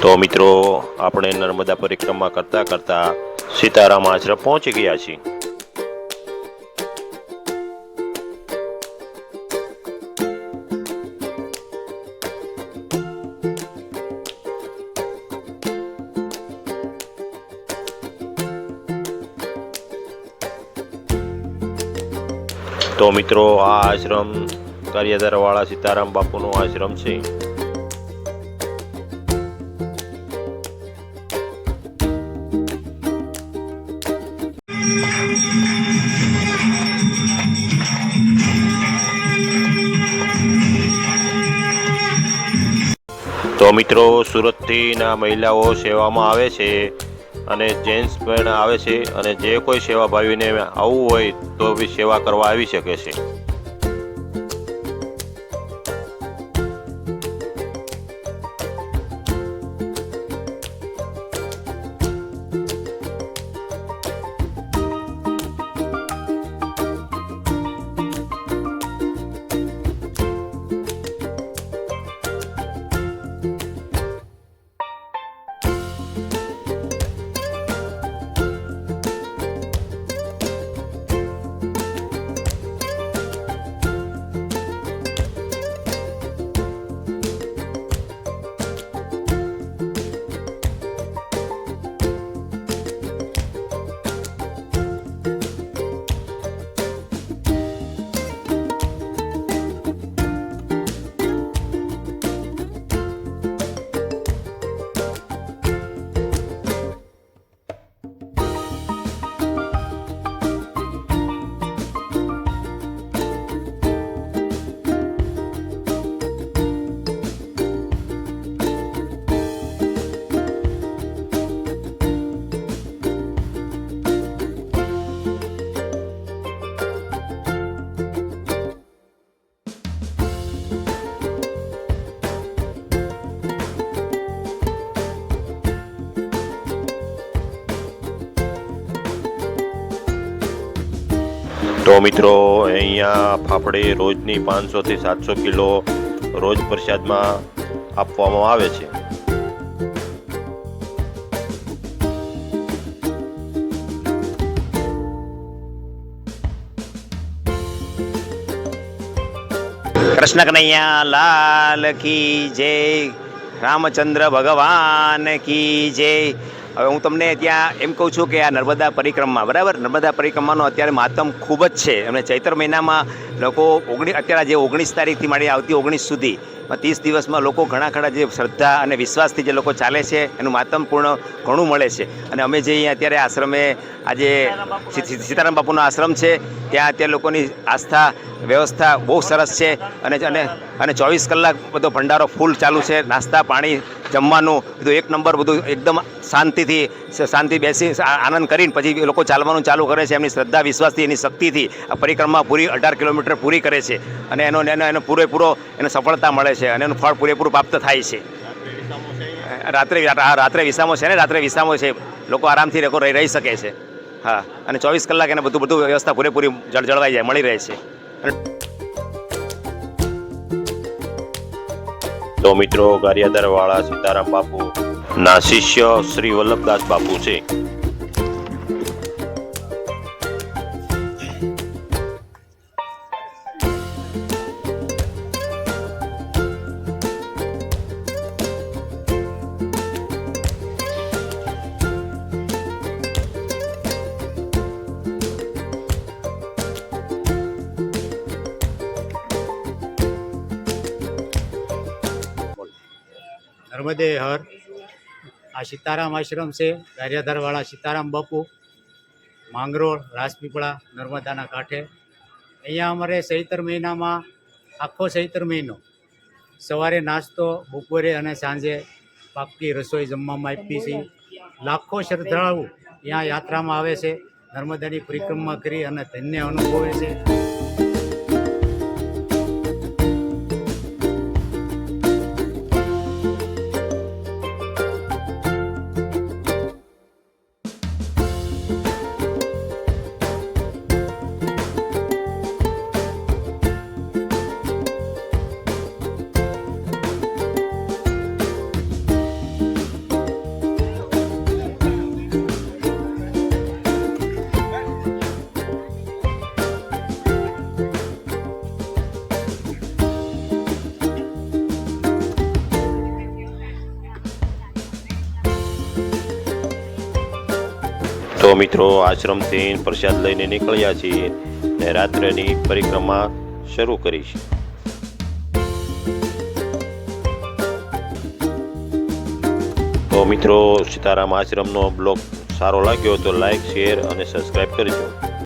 તો મિત્રો આપણે નર્મદા પરિક્રમા કરતા કરતા સીતારામ આશ્રમ પહોંચી ગયા છીએ। તો મિત્રો આ આશ્રમ કાર્યધરવાળા સીતારામ બાપુનો આશ્રમ છે। તો મિત્રો સુરતથી ના મહિલાઓ સેવામાં આવે છે અને જેન્ટ્સ પણ આવે છે અને જે કોઈ સેવાભાવીને આવવું હોય તો બી સેવા કરવા આવી શકે છે। તો મિત્રો અહીંયા ફાફડી રોજની 500 થી 700 કિલો રોજ પ્રસાદમાં આપવામાં આવે છે। કૃષ્ણ કનૈયા લાલ કી જય, રામચંદ્ર ભગવાન કી જય। હવે હું તમને ત્યાં એમ કહું છું કે આ નર્મદા પરિક્રમા બરાબર, નર્મદા પરિક્રમાનો અત્યારે મહાત્મ ખૂબ જ છે। અને ચૈત્ર મહિનામાં લોકો અત્યારે જે 19 તારીખથી માંડી આવતી 19 સુધી 30 દિવસમાં લોકો ઘણા જે શ્રદ્ધા અને વિશ્વાસથી જે લોકો ચાલે છે એનું મહત્વપૂર્ણ ઘણું મળે છે। અને અમે જે અહીંયા અત્યારે આશ્રમે આજે સીતારામ બાપુનો આશ્રમ છે ત્યાં અત્યારે લોકોની આસ્થા વ્યવસ્થા બહુ સરસ છે અને 24 કલાક બધો ભંડારો ફૂલ ચાલુ છે। નાસ્તા પાણી જમવાનું બધું એક નંબર, બધું એકદમ શાંતિ બેસી આનંદ કરીને પછી લોકો ચાલવાનું ચાલુ કરે છે। એમની શ્રદ્ધા વિશ્વાસથી એની શક્તિથી આ પરિક્રમા પૂરી 18 કિલોમીટર પૂરી કરે છે અને એનો પૂરેપૂરો એને સફળતા મળે છે અને એનું ફળ પૂરેપૂરું પ્રાપ્ત થાય છે। રાત્રે વિસામો છે ને, રાત્રે વિસામો છે, લોકો આરામથી રહી શકે છે। હા, અને 24 કલાક એને બધું વ્યવસ્થા પૂરેપૂરી જળવાઈ જાય, મળી રહે છે। તો મિત્રો ગારિયાધારવાળા સીતારામ બાપુ ના શિષ્ય શ્રી વલ્લભદાસ બાપુ છે। નર્મદે હર આ સીતારામ આશ્રમ છે, ગારિયાધારવાળા સીતારામ બાપુ, માંગરોળ, રાજપીપળા, નર્મદાના કાંઠે। અહીંયા અમારે ચૈત્ર મહિનામાં આખો ચૈત્ર મહિનો સવારે નાસ્તો, બપોરે અને સાંજે પાકી રસોઈ જમવામાં આપી છે। લાખો શ્રદ્ધાળુ અહીંયા યાત્રામાં આવે છે, નર્મદાની પરિક્રમા કરી અને ધન્ય અનુભવે છે। મિત્રો આશ્રમથી પ્રસાદ લઈને નીકળ્યા છીએ ને રાત્રેની પરિક્રમા શરૂ કરી છે. તો મિત્રો સીતારામ આશ્રમનો બ્લોગ સારો લાગ્યો તો લાઈક, શેર અને સબસ્ક્રાઈબ કરજો.